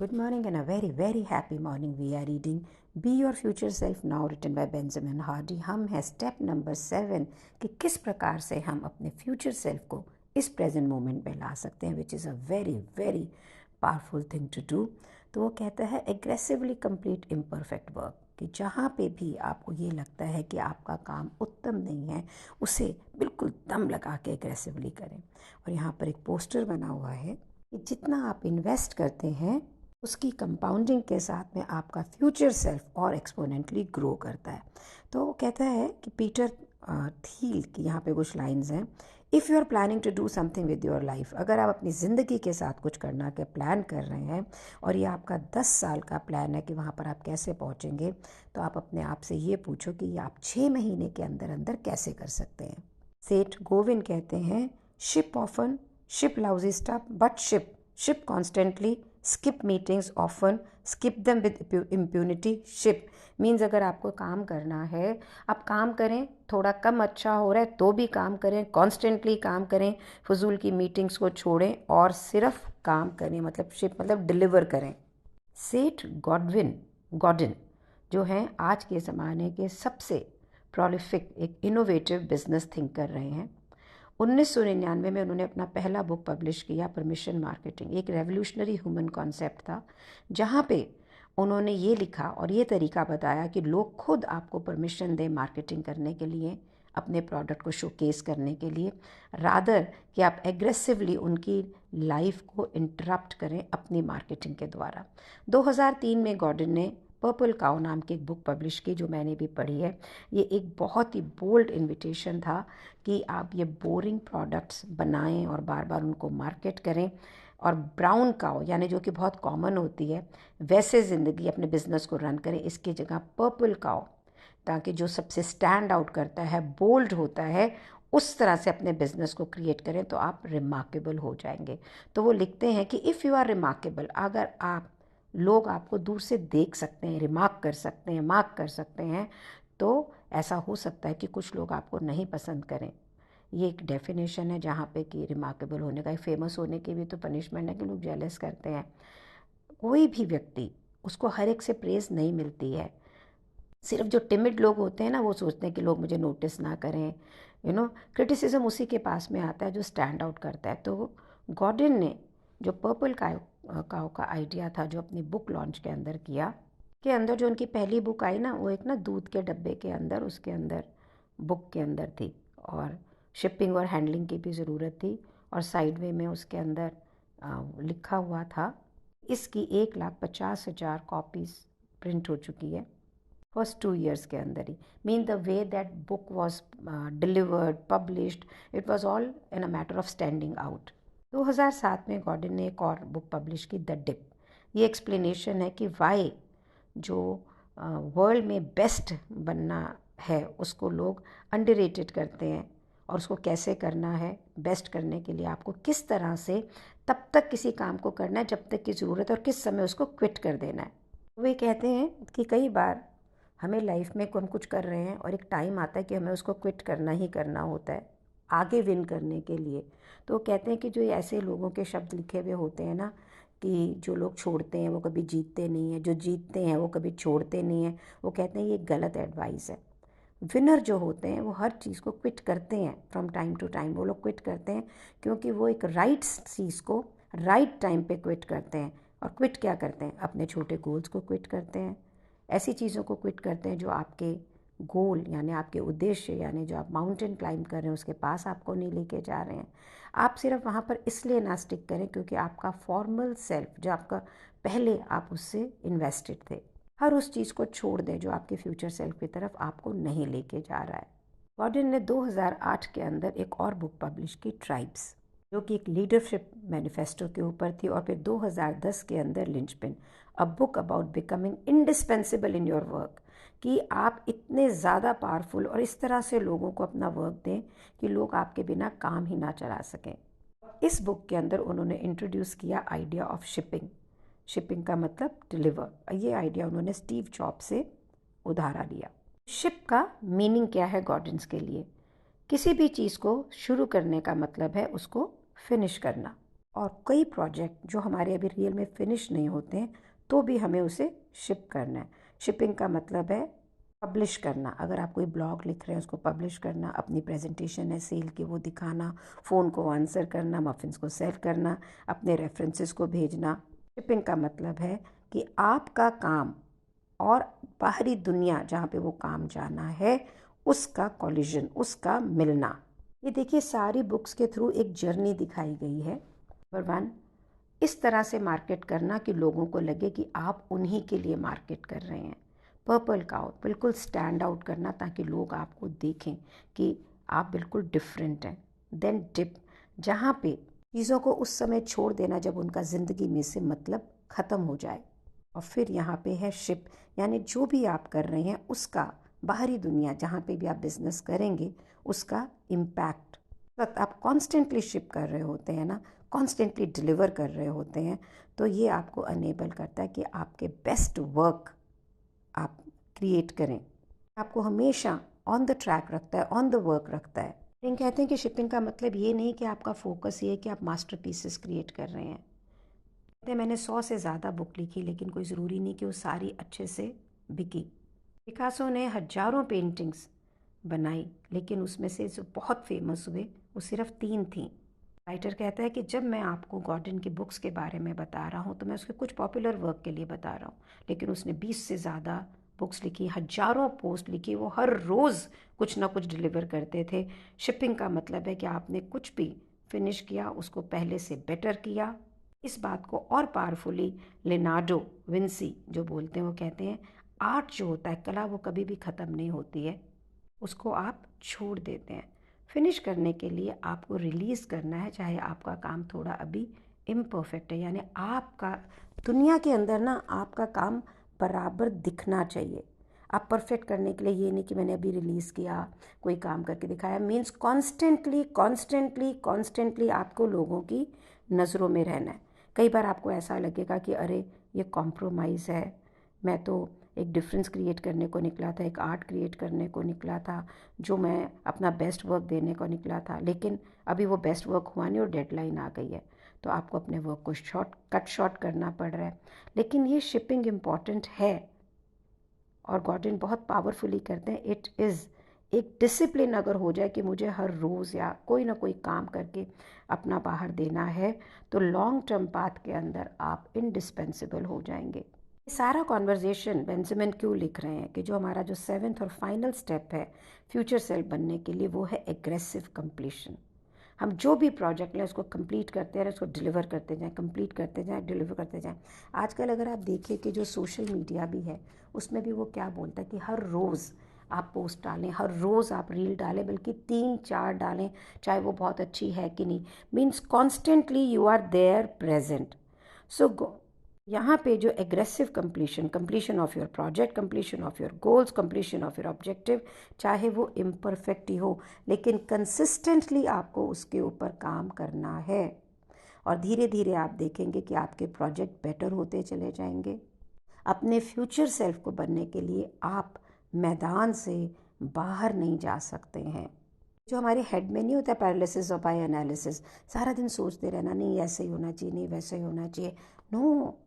Good morning and a very very happy morning. We are reading Be Your Future Self Now written by Benjamin Hardy. हम हैं step number 7 कि किस प्रकार से हम अपने फ्यूचर सेल्फ को इस प्रेजेंट मोमेंट में ला सकते हैं, which is a very very powerful thing to do. तो वो कहता है एग्रेसिवली कंप्लीट इम्परफेक्ट वर्क, कि जहाँ पे भी आपको ये लगता है कि आपका काम उत्तम नहीं है उसे बिल्कुल दम लगा के एग्रेसिवली करें. और यहाँ पर एक पोस्टर बना हुआ है कि जितना आप इन्वेस्ट करते हैं उसकी कंपाउंडिंग के साथ में आपका फ्यूचर सेल्फ और एक्सपोनेंटली ग्रो करता है. तो वो कहता है कि पीटर थील की यहाँ पे कुछ लाइंस हैं. If you are planning to do something with your life, अगर आप अपनी ज़िंदगी के साथ कुछ करना के प्लान कर रहे हैं और ये आपका 10 साल का प्लान है कि वहाँ पर आप कैसे पहुँचेंगे, तो आप अपने आप से ये पूछो कि ये आप 6 महीने के अंदर अंदर कैसे कर सकते हैं. सेठ गोविंद कहते हैं, ship often, ship lousy stuff, but ship constantly, skip meetings often, skip them with impunity. ship means अगर आपको काम करना है, आप काम करें, थोड़ा कम अच्छा हो रहा है तो भी काम करें, कॉन्स्टेंटली काम करें, फजूल की मीटिंग्स को छोड़ें और सिर्फ काम करें, मतलब शिप मतलब डिलीवर करें. सेठ गॉर्डन जो हैं आज के ज़माने के सबसे प्रोलिफिक एक इनोवेटिव बिजनेस थिंकर रहे हैं. 1999 में उन्होंने अपना पहला बुक पब्लिश किया, परमिशन मार्केटिंग. एक रेवोल्यूशनरी ह्यूमन कॉन्सेप्ट था, जहाँ पे उन्होंने ये लिखा और ये तरीका बताया कि लोग खुद आपको परमिशन दें मार्केटिंग करने के लिए, अपने प्रोडक्ट को शोकेस करने के लिए, रादर कि आप एग्रेसिवली उनकी लाइफ को इंटरप्ट करें अपनी मार्केटिंग के द्वारा. 2003 में गॉर्डन ने पर्पल काउ नाम की एक बुक पब्लिश की, जो मैंने भी पढ़ी है. ये एक बहुत ही बोल्ड इन्विटेशन था कि आप ये बोरिंग प्रोडक्ट्स बनाएं और बार बार उनको मार्केट करें, और ब्राउन काउ यानी जो कि बहुत कॉमन होती है वैसे ज़िंदगी अपने बिजनेस को रन करें. इसकी जगह पर्पल काउ, ताकि जो सबसे स्टैंड आउट करता है, बोल्ड होता है, उस तरह से अपने बिजनेस को क्रिएट करें तो आप रिमार्केबल हो जाएंगे. तो वो लिखते हैं कि इफ़ यू आर रिमार्केबल, अगर आप लोग आपको दूर से देख सकते हैं, रिमार्क कर सकते हैं, मार्क कर सकते हैं, तो ऐसा हो सकता है कि कुछ लोग आपको नहीं पसंद करें. ये एक डेफिनेशन है जहाँ पे कि रिमार्केबल होने का, फेमस होने की भी तो पनिशमेंट है कि लोग जेलस करते हैं. कोई भी व्यक्ति, उसको हर एक से प्रेज़ नहीं मिलती है. सिर्फ जो टिमिड लोग होते हैं ना, वो सोचते हैं कि लोग मुझे नोटिस ना करें. क्रिटिसिज्म उसी के पास में आता है जो स्टैंड आउट करता है. तो गॉर्डन ने जो पर्पल काउ का आइडिया था, जो अपनी बुक लॉन्च के अंदर किया, के अंदर जो उनकी पहली बुक आई ना, वो एक ना दूध के डब्बे के अंदर, उसके अंदर बुक के अंदर थी, और शिपिंग और हैंडलिंग की भी ज़रूरत थी, और साइड वे में उसके अंदर लिखा हुआ था, इसकी 1,50,000 कॉपीज़ प्रिंट हो चुकी है फर्स्ट 2 years के अंदर ही. Mean the way that book was delivered, published, it was all in a matter of standing out. 2007 में गॉर्डन ने एक और बुक पब्लिश की, द डिप. ये एक्सप्लेनेशन है कि वाई जो वर्ल्ड में बेस्ट बनना है उसको लोग अंडररेटेड करते हैं, और उसको कैसे करना है. बेस्ट करने के लिए आपको किस तरह से तब तक किसी काम को करना है जब तक की ज़रूरत है, और किस समय उसको क्विट कर देना है. वे कहते हैं कि कई बार हमें लाइफ में हम कुछ कर रहे हैं और एक टाइम आता है कि हमें उसको क्विट करना ही करना होता है आगे विन करने के लिए. तो कहते हैं कि जो ऐसे लोगों के शब्द लिखे हुए होते हैं ना, कि जो लोग छोड़ते हैं वो कभी जीतते नहीं हैं, जो जीतते हैं वो कभी छोड़ते नहीं हैं, वो कहते हैं ये गलत एडवाइस है. विनर जो होते हैं वो हर चीज़ को क्विट करते हैं फ्रॉम टाइम टू टाइम. वो लोग क्विट करते हैं क्योंकि वो एक राइट चीज़ को राइट टाइम पे क्विट करते हैं. और क्विट क्या करते हैं? अपने छोटे गोल्स को क्विट करते हैं, ऐसी चीज़ों को क्विट करते हैं जो आपके गोल यानी आपके उद्देश्य, यानी जो आप माउंटेन क्लाइंब कर रहे हैं उसके पास आपको नहीं लेके जा रहे हैं. आप सिर्फ वहाँ पर इसलिए ना स्टिक करें क्योंकि आपका फॉर्मल सेल्फ, जो आपका पहले आप उससे इन्वेस्टेड थे, हर उस चीज़ को छोड़ दें जो आपके फ्यूचर सेल्फ की तरफ आपको नहीं लेके जा रहा है. गॉर्डन ने 2008 के अंदर एक और बुक पब्लिश की, ट्राइब्स, जो कि एक लीडरशिप मैनिफेस्टो के ऊपर थी. और फिर 2010 के अंदर linchpin, a book about becoming indispensable in your work, कि आप इतने ज़्यादा पावरफुल और इस तरह से लोगों को अपना वर्क दें कि लोग आपके बिना काम ही ना चला सकें. इस बुक के अंदर उन्होंने इंट्रोड्यूस किया आइडिया ऑफ शिपिंग. शिपिंग का मतलब डिलीवर. ये आइडिया उन्होंने स्टीव जॉब्स से उधारा लिया. शिप का मीनिंग क्या है गॉर्डन्स के लिए? किसी भी चीज़ को शुरू करने का मतलब है उसको फिनिश करना. और कई प्रोजेक्ट जो हमारे अभी रियल में फिनिश नहीं होते हैं तो भी हमें उसे शिप करना है। शिपिंग का मतलब है पब्लिश करना। अगर आप कोई ब्लॉग लिख रहे हैं उसको पब्लिश करना, अपनी प्रेजेंटेशन है सेल की वो दिखाना, फ़ोन को आंसर करना, मफिन्स को सेल करना, अपने रेफरेंसेस को भेजना। शिपिंग का मतलब है कि आपका काम और बाहरी दुनिया जहाँ पे वो काम जाना है उसका कॉलिजन, उसका मिलना। ये देखिए सारी बुक्स के थ्रू एक जर्नी दिखाई गई है। नंबर 1, इस तरह से मार्केट करना कि लोगों को लगे कि आप उन्हीं के लिए मार्केट कर रहे हैं। पर्पल काउ, बिल्कुल स्टैंड आउट करना ताकि लोग आपको देखें कि आप बिल्कुल डिफरेंट हैं। देन डिप, जहाँ पे चीज़ों को उस समय छोड़ देना जब उनका ज़िंदगी में से मतलब ख़त्म हो जाए। और फिर यहाँ पे है शिप, यानी जो भी आप कर रहे हैं उसका बाहरी दुनिया जहाँ पे भी आप बिज़नेस करेंगे उसका इम्पैक्ट। वक्त आप कॉन्स्टेंटली शिप कर रहे होते हैं ना, कॉन्स्टेंटली डिलीवर कर रहे होते हैं, तो ये आपको अनेबल करता है कि आपके बेस्ट वर्क आप क्रिएट करें। आपको हमेशा ऑन द ट्रैक रखता है, ऑन द वर्क रखता है। लेकिन कहते हैं कि शिपिंग का मतलब ये नहीं कि आपका फोकस ये है कि आप मास्टरपीसेस क्रिएट कर रहे हैं। कहते हैं मैंने 100 से ज़्यादा बुक लिखी लेकिन कोई ज़रूरी नहीं कि वो सारी अच्छे से बिकी। पिकासो ने हजारों पेंटिंग्स बनाई लेकिन उसमें से जो बहुत फेमस हुए वो सिर्फ 3 थी। राइटर कहता है कि जब मैं आपको गॉर्डन की बुक्स के बारे में बता रहा हूँ तो मैं उसके कुछ पॉपुलर वर्क के लिए बता रहा हूँ, लेकिन उसने 20 से ज़्यादा बुक्स लिखी, हजारों पोस्ट लिखी, वो हर रोज़ कुछ ना कुछ डिलीवर करते थे। शिपिंग का मतलब है कि आपने कुछ भी फिनिश किया उसको पहले से बेटर किया। इस बात को और पावरफुली लिनार्डो विंसी जो बोलते हैं, वो कहते हैं आर्ट जो होता है, कला, वो कभी भी ख़त्म नहीं होती है, उसको आप छोड़ देते हैं। फिनिश करने के लिए आपको रिलीज़ करना है, चाहे आपका काम थोड़ा अभी इम्परफेक्ट है, यानी आपका दुनिया के अंदर ना आपका काम बराबर दिखना चाहिए। आप परफेक्ट करने के लिए ये नहीं कि मैंने अभी रिलीज़ किया, कोई काम करके दिखाया, मीन्स कॉन्स्टेंटली कॉन्स्टेंटली कॉन्स्टेंटली आपको लोगों की नज़रों में रहना है। कई बार आपको ऐसा लगेगा कि अरे ये कॉम्प्रोमाइज़ है, मैं तो एक डिफरेंस क्रिएट करने को निकला था, एक आर्ट क्रिएट करने को निकला था, जो मैं अपना बेस्ट वर्क देने को निकला था, लेकिन अभी वो बेस्ट वर्क हुआ नहीं और डेडलाइन आ गई है, तो आपको अपने वर्क को कट शॉर्ट करना पड़ रहा है। लेकिन ये शिपिंग इम्पॉर्टेंट है और गॉर्डन बहुत पावरफुली करते हैं। इट इज़ एक डिसिप्लिन अगर हो जाए कि मुझे हर रोज़ या कोई ना कोई काम करके अपना बाहर देना है, तो लॉन्ग टर्म पाथ के अंदर आप इंडिस्पेंसिबल हो जाएंगे। सारा कॉन्वर्जेशन बेंजामिन क्यों लिख रहे हैं कि जो हमारा जो 7th और फाइनल स्टेप है फ्यूचर सेल्फ बनने के लिए, वो है एग्रेसिव कंप्लीशन। हम जो भी प्रोजेक्ट लें उसको कंप्लीट करते हैं, उसको डिलीवर करते जाएं, कंप्लीट करते जाएं, डिलीवर करते जाएं। आजकल अगर आप देखिए कि जो सोशल मीडिया भी है उसमें भी वो क्या बोलता है कि हर रोज़ आप पोस्ट डालें, हर रोज़ आप रील डालें, बल्कि 3-4 डालें, चाहे वो बहुत अच्छी है कि नहीं, means constantly you are there present. So यहाँ पे जो aggressive completion of your project, completion of your goals, completion of your objective, चाहे वो इम्परफेक्ट ही हो लेकिन कंसिस्टेंटली आपको उसके ऊपर काम करना है, और धीरे धीरे आप देखेंगे कि आपके प्रोजेक्ट बेटर होते चले जाएंगे। अपने फ्यूचर सेल्फ को बनने के लिए आप मैदान से बाहर नहीं जा सकते हैं। जो हमारे हेड में नहीं होता पैरालिसिस और बाय एनालिसिस, सारा दिन सोचते रहना, नहीं ऐसे ही होना चाहिए, नहीं वैसे ही होना चाहिए, नो,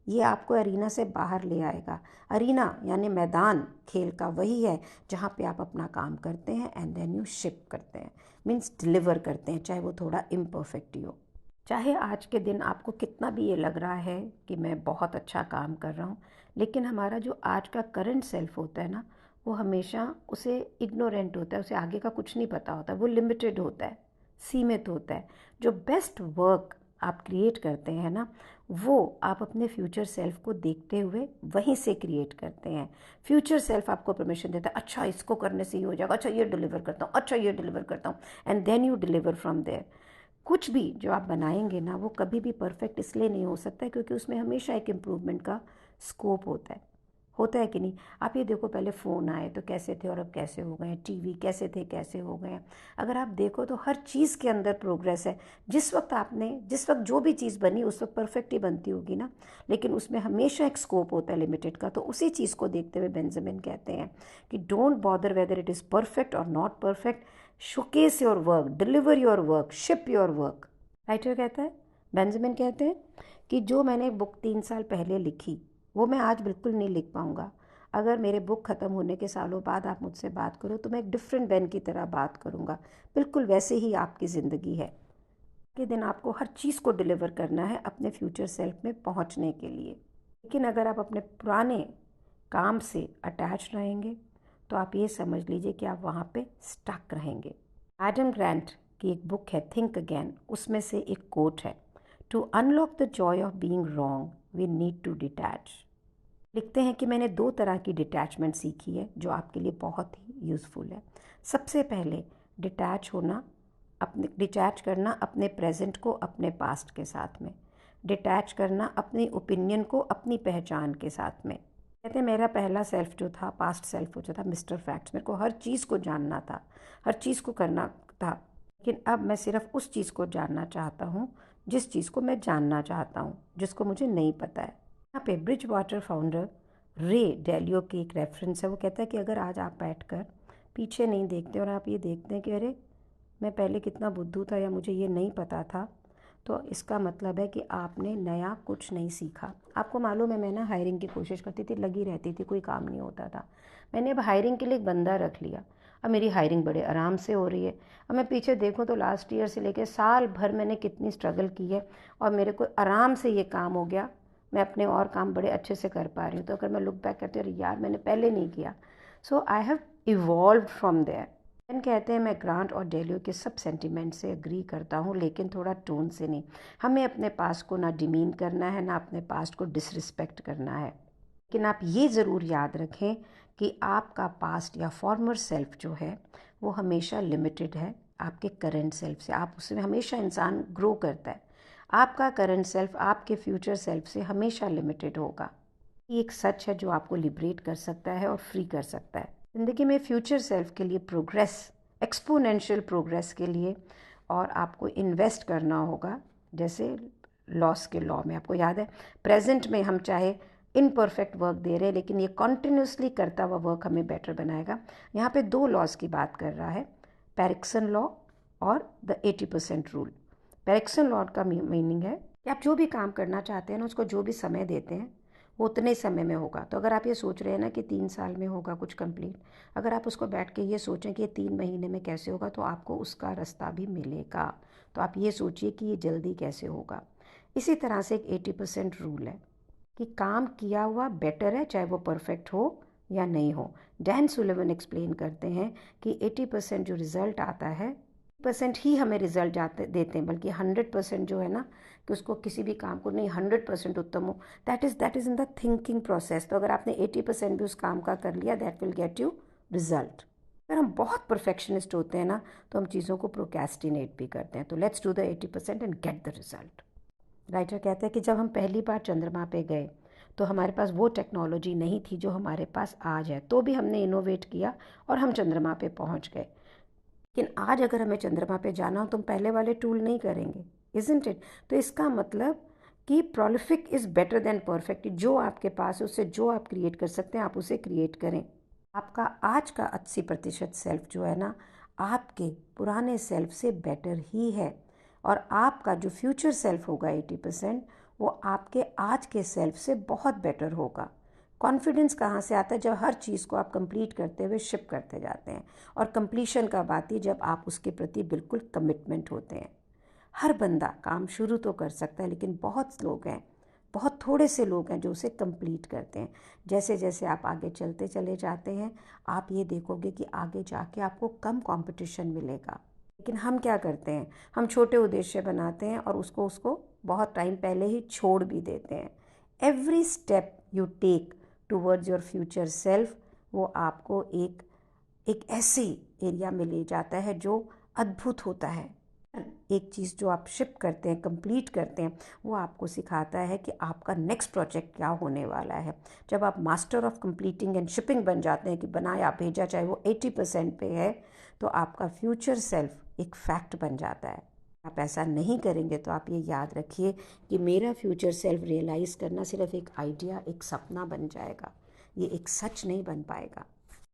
ये आपको अरीना से बाहर ले आएगा। अरीना यानी मैदान खेल का वही है जहाँ पे आप अपना काम करते हैं एंड देन यू शिप करते हैं, मीन्स डिलीवर करते हैं, चाहे वो थोड़ा इम्परफेक्ट ही हो। चाहे आज के दिन आपको कितना भी ये लग रहा है कि मैं बहुत अच्छा काम कर रहा हूँ, लेकिन हमारा जो आज का करंट सेल्फ होता है ना, वो हमेशा उसे इग्नोरेंट होता है, उसे आगे का कुछ नहीं पता होता, वो लिमिटेड होता है, सीमित होता है। जो बेस्ट वर्क आप क्रिएट करते हैं ना, वो आप अपने फ्यूचर सेल्फ को देखते हुए वहीं से क्रिएट करते हैं। फ्यूचर सेल्फ आपको परमिशन देता है, अच्छा इसको करने से ही हो जाएगा, अच्छा ये डिलीवर करता हूँ, अच्छा ये डिलीवर करता हूँ, and then you deliver from there. कुछ भी जो आप बनाएंगे ना, वो कभी भी परफेक्ट इसलिए नहीं हो सकता है क्योंकि उसमें हमेशा एक इम्प्रूवमेंट का स्कोप होता है कि नहीं। आप ये देखो, पहले फ़ोन आए तो कैसे थे और अब कैसे हो गए, टीवी कैसे थे कैसे हो गए। अगर आप देखो तो हर चीज़ के अंदर प्रोग्रेस है। जिस वक्त जो भी चीज़ बनी उस वक्त परफेक्ट ही बनती होगी ना, लेकिन उसमें हमेशा एक स्कोप होता है लिमिटेड का। तो उसी चीज़ को देखते हुए बेंजामिन कहते हैं कि don't bother whether it is perfect और not perfect, showcase your work, deliver your work, ship your work. Writer कहता है बेंजामिन कहते हैं कि जो मैंने बुक 3 साल पहले लिखी वो मैं आज बिल्कुल नहीं लिख पाऊँगा। अगर मेरे बुक ख़त्म होने के सालों बाद आप मुझसे बात करो तो मैं एक डिफरेंट बेन की तरह बात करूँगा। बिल्कुल वैसे ही आपकी ज़िंदगी है कि दिन आपको हर चीज़ को डिलीवर करना है अपने फ्यूचर सेल्फ में पहुँचने के लिए। लेकिन अगर आप अपने पुराने काम से अटैच रहेंगे तो आप ये समझ लीजिए कि आप वहाँ पे स्टक रहेंगे। एडम ग्रांट की एक बुक है थिंक अगेन, उसमें से एक कोट है, to unlock the joy of being wrong we need to detach. लिखते हैं कि मैंने 2 तरह की डिटैचमेंट सीखी है जो आपके लिए बहुत ही यूज़फुल है। सबसे पहले डिटैच करना अपने प्रेजेंट को अपने पास्ट के साथ में, डिटैच करना अपनी ओपिनियन को अपनी पहचान के साथ में। कहते हैं मेरा पहला सेल्फ जो था, पास्ट सेल्फ जो था मिस्टर फैक्ट्स, मेरे को हर चीज़ को जानना था, हर चीज़ को करना था, लेकिन अब मैं सिर्फ उस चीज़ को जानना चाहता हूँ जिस चीज़ को मैं जानना चाहता हूँ, जिसको मुझे नहीं पता है। यहाँ पे ब्रिज वाटर फाउंडर रे डेलियो की एक रेफरेंस है। वो कहता है कि अगर आज आप बैठकर पीछे नहीं देखते और आप ये देखते हैं कि अरे मैं पहले कितना बुद्धू था या मुझे ये नहीं पता था, तो इसका मतलब है कि आपने नया कुछ नहीं सीखा। आपको मालूम है मैं ना हायरिंग की कोशिश करती थी, लगी रहती थी, कोई काम नहीं होता था। मैंने अब हायरिंग के लिए एक बंदा रख लिया। अब मेरी हायरिंग बड़े आराम से हो रही है। अब मैं पीछे देखूं तो लास्ट ईयर से लेकर साल भर मैंने कितनी स्ट्रगल की है और मेरे को आराम से ये काम हो गया। मैं अपने और काम बड़े अच्छे से कर पा रही हूँ। तो अगर मैं लुक बैक करती हूँ यार मैंने पहले नहीं किया, so I have evolve from there. कहते हैं मैं ग्रांट और डेलियो के सब सेंटिमेंट से एग्री करता हूँ, लेकिन थोड़ा टोन से नहीं। हमें अपने पास्ट को ना डिमीन करना है, ना अपने पास्ट को डिसरिस्पेक्ट करना है। लेकिन आप ये ज़रूर याद रखें कि आपका पास्ट या फॉर्मर सेल्फ जो है वो हमेशा लिमिटेड है आपके करंट सेल्फ से। आप उसमें हमेशा इंसान ग्रो करता है। आपका करंट सेल्फ आपके फ्यूचर सेल्फ से हमेशा लिमिटेड होगा। ये एक सच है जो आपको लिबरेट कर सकता है और फ्री कर सकता है। ज़िंदगी में फ्यूचर सेल्फ के लिए प्रोग्रेस, एक्सपोनेंशियल प्रोग्रेस के लिए और आपको इन्वेस्ट करना होगा। जैसे लॉस के लॉ में आपको याद है, प्रेजेंट में हम चाहे इनपरफेक्ट वर्क दे रहे हैं लेकिन ये कॉन्टिन्यूसली करता हुआ वर्क हमें बेटर बनाएगा। यहाँ पे 2 लॉस की बात कर रहा है, पेरिक्सन लॉ और द 80% रूल। पेरिक्सन लॉ का मीनिंग है कि आप जो भी काम करना चाहते हैं ना उसको जो भी समय देते हैं वो उतने समय में होगा। तो अगर आप ये सोच रहे हैं ना कि 3 साल में होगा कुछ कंप्लीट, अगर आप उसको बैठ के ये सोचें कि ये 3 महीने में कैसे होगा तो आपको उसका रास्ता भी मिलेगा। तो आप ये सोचिए कि ये जल्दी कैसे होगा। इसी तरह से एक 80% रूल है कि काम किया हुआ बेटर है चाहे वो परफेक्ट हो या नहीं हो। डैन सुलिवन एक्सप्लेन करते हैं कि 80% जो रिज़ल्ट आता है % ही हमें रिजल्ट देते हैं, बल्कि 100% जो है ना कि उसको किसी भी काम को नहीं 100% उत्तम हो, that is in the thinking process. तो अगर आपने 80% भी उस काम का कर लिया that will get you result. अगर हम बहुत परफेक्शनिस्ट होते हैं ना तो हम चीज़ों को प्रोक्रेस्टिनेट भी करते हैं। तो let's do the 80% and get the result. Writer कहते हैं कि जब हम पहली बार चंद्रमा पे गए तो हमारे पास वो टेक्नोलॉजी नहीं थी जो हमारे पास आज है, तो भी हमने इनोवेट किया और हम चंद्रमा पे पहुंच गए। लेकिन आज अगर हमें चंद्रमा पे जाना हो तो हम पहले वाले टूल नहीं करेंगे, इज़न्ट इट? तो इसका मतलब कि prolific is better than perfect. जो आपके पास है उससे जो आप क्रिएट कर सकते हैं आप उसे क्रिएट करें। आपका आज का 80% सेल्फ जो है ना आपके पुराने सेल्फ से बेटर ही है, और आपका जो फ्यूचर सेल्फ होगा 80% वो आपके आज के सेल्फ से बहुत बेटर होगा। कॉन्फिडेंस कहाँ से आता है? जब हर चीज़ को आप कंप्लीट करते हुए शिप करते जाते हैं, और कंप्लीशन का बात ही जब आप उसके प्रति बिल्कुल कमिटमेंट होते हैं। हर बंदा काम शुरू तो कर सकता है लेकिन बहुत लोग हैं, बहुत थोड़े से लोग हैं जो उसे कंप्लीट करते हैं। जैसे जैसे आप आगे चलते चले जाते हैं आप ये देखोगे कि आगे जाके आपको कम कंपटीशन मिलेगा। लेकिन हम क्या करते हैं, हम छोटे उद्देश्य बनाते हैं और उसको बहुत टाइम पहले ही छोड़ भी देते हैं। Every step you take towards your future self वो आपको एक ऐसे एरिया में ले जाता है जो अद्भुत होता है। एक चीज़ जो आप शिप करते हैं, कंप्लीट करते हैं, वो आपको सिखाता है कि आपका नेक्स्ट प्रोजेक्ट क्या होने वाला है। जब आप master of completing and shipping बन जाते हैं कि बनाया भेजा चाहे वो 80% पे है, तो आपका फ्यूचर सेल्फ एक फैक्ट बन जाता है। आप ऐसा नहीं करेंगे तो आप ये याद रखिए कि मेरा फ्यूचर सेल्फ रियलाइज़ करना सिर्फ एक आइडिया, एक सपना बन जाएगा, ये एक सच नहीं बन पाएगा।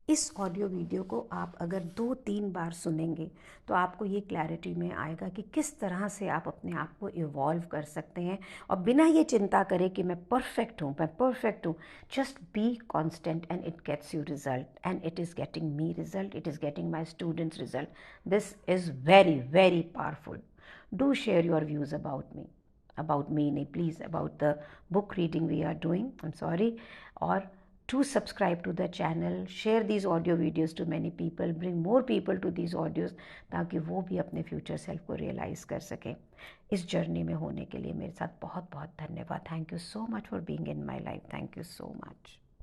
इस ऑडियो वीडियो को आप अगर 2-3 बार सुनेंगे तो आपको ये क्लैरिटी में आएगा कि किस तरह से आप अपने आप को इवॉल्व कर सकते हैं और बिना ये चिंता करें कि मैं परफेक्ट हूँ। Just be constant and it gets you result, and it is getting me result, it is getting my students result. This is very very powerful. Do share your views about me, please, about the book reading we are doing. I'm sorry. Or to subscribe to the channel, share these audio videos to many people, bring more people to these audios ताकि वो भी अपने future self को realise कर सकें. इस journey में होने के लिए मेरे साथ बहुत बहुत धन्यवाद. Thank you so much for being in my life. Thank you so much.